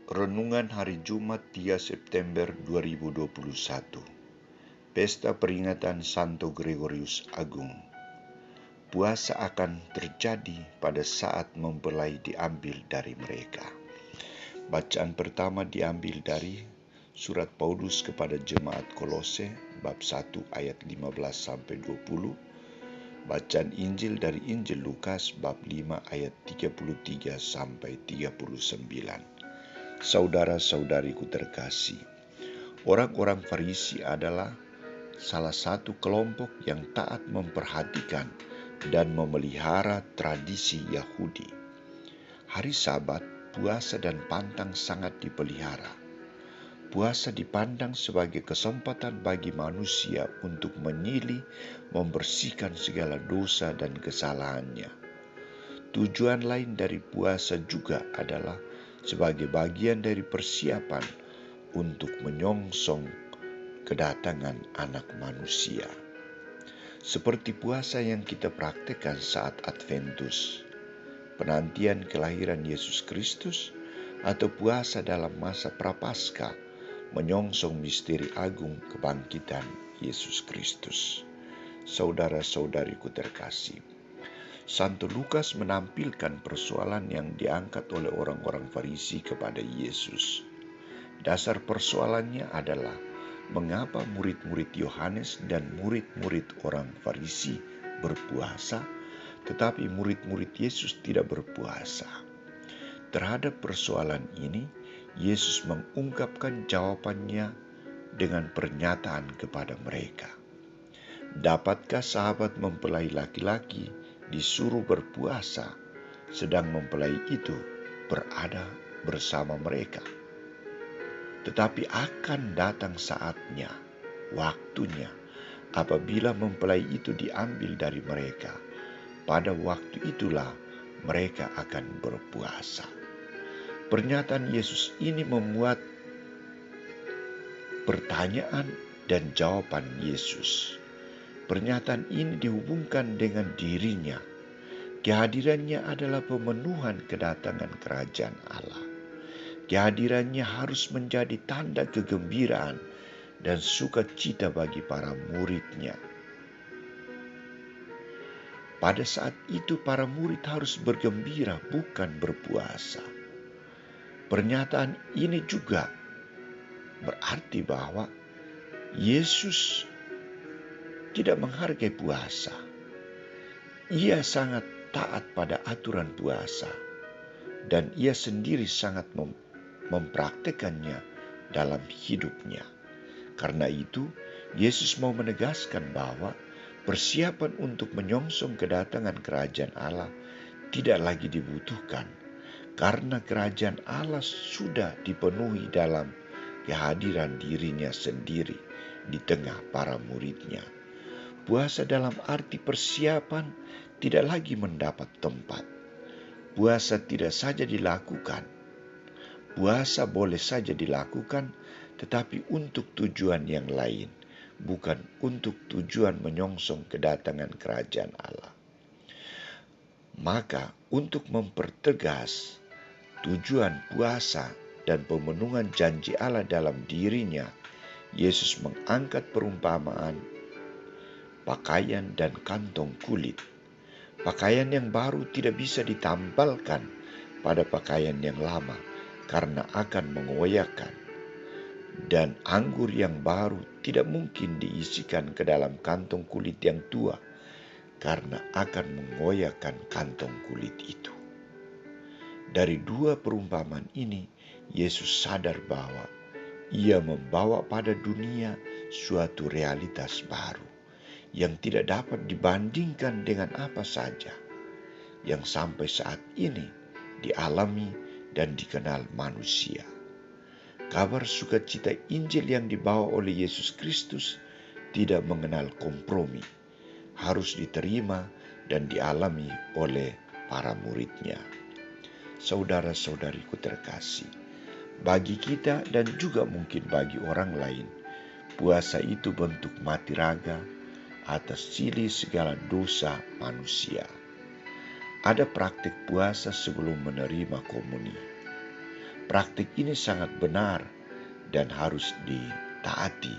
Renungan Hari Jumat 3 September 2021. Pesta peringatan Santo Gregorius Agung. Puasa akan terjadi pada saat mempelai diambil dari mereka. Bacaan pertama diambil dari surat Paulus kepada jemaat Kolose bab 1 ayat 15-20. Bacaan Injil dari Injil Lukas bab 5 ayat 33-39. Saudara-saudariku terkasih, orang-orang Farisi adalah salah satu kelompok yang taat memperhatikan dan memelihara tradisi Yahudi. Hari Sabat, puasa dan pantang sangat dipelihara. Puasa dipandang sebagai kesempatan bagi manusia untuk menyili, membersihkan segala dosa dan kesalahannya. Tujuan lain dari puasa juga adalah sebagai bagian dari persiapan untuk menyongsong kedatangan Anak Manusia. Seperti puasa yang kita praktekkan saat Adventus, penantian kelahiran Yesus Kristus, atau puasa dalam masa Prapaskah, menyongsong misteri agung kebangkitan Yesus Kristus. Saudara-saudariku terkasih, Santo Lukas menampilkan persoalan yang diangkat oleh orang-orang Farisi kepada Yesus. Dasar persoalannya adalah mengapa murid-murid Yohanes dan murid-murid orang Farisi berpuasa, tetapi murid-murid Yesus tidak berpuasa. Terhadap persoalan ini, Yesus mengungkapkan jawabannya dengan pernyataan kepada mereka. Dapatkah sahabat mempelai laki-laki disuruh berpuasa, sedang mempelai itu berada bersama mereka? Tetapi akan datang saatnya, waktunya, apabila mempelai itu diambil dari mereka. Pada waktu itulah mereka akan berpuasa. Pernyataan Yesus ini memuat pertanyaan dan jawaban Yesus. Pernyataan ini dihubungkan dengan dirinya. Kehadirannya adalah pemenuhan kedatangan kerajaan Allah. Kehadirannya harus menjadi tanda kegembiraan dan sukacita bagi para muridnya. Pada saat itu para murid harus bergembira, bukan berpuasa. Pernyataan ini juga berarti bahwa Yesus tidak menghargai puasa. Ia sangat taat pada aturan puasa, dan ia sendiri sangat mempraktekannya dalam hidupnya. Karena itu, Yesus mau menegaskan bahwa persiapan untuk menyongsong kedatangan kerajaan Allah tidak lagi dibutuhkan, karena kerajaan Allah sudah dipenuhi dalam kehadiran dirinya sendiri di tengah para muridnya. Puasa dalam arti persiapan tidak lagi mendapat tempat. Puasa tidak saja dilakukan. Puasa boleh saja dilakukan, tetapi untuk tujuan yang lain, bukan untuk tujuan menyongsong kedatangan kerajaan Allah. Maka untuk mempertegas tujuan puasa dan pemenuhan janji Allah dalam dirinya, Yesus mengangkat perumpamaan pakaian dan kantong kulit. Pakaian yang baru tidak bisa ditampalkan pada pakaian yang lama karena akan mengoyakkan. Dan anggur yang baru tidak mungkin diisikan ke dalam kantong kulit yang tua karena akan mengoyakkan kantong kulit itu. Dari dua perumpamaan ini, Yesus sadar bahwa ia membawa pada dunia suatu realitas baru yang tidak dapat dibandingkan dengan apa saja yang sampai saat ini dialami dan dikenal manusia. Kabar sukacita Injil yang dibawa oleh Yesus Kristus tidak mengenal kompromi, harus diterima dan dialami oleh para muridnya. Saudara-saudariku terkasih, bagi kita dan juga mungkin bagi orang lain, puasa itu bentuk mati raga atas silih segala dosa manusia. Ada praktik puasa sebelum menerima komuni. Praktik ini sangat benar dan harus ditaati,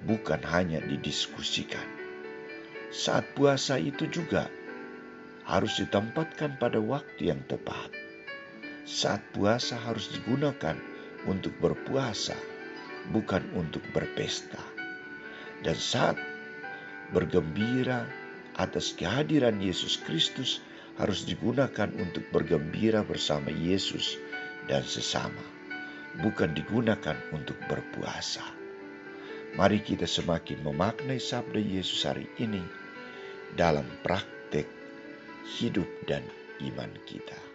bukan hanya didiskusikan. Saat puasa itu juga harus ditempatkan pada waktu yang tepat. Saat puasa harus digunakan untuk berpuasa, bukan untuk berpesta. Dan saat bergembira atas kehadiran Yesus Kristus harus digunakan untuk bergembira bersama Yesus dan sesama, bukan digunakan untuk berpuasa. Mari kita semakin memaknai sabda Yesus hari ini dalam praktek hidup dan iman kita.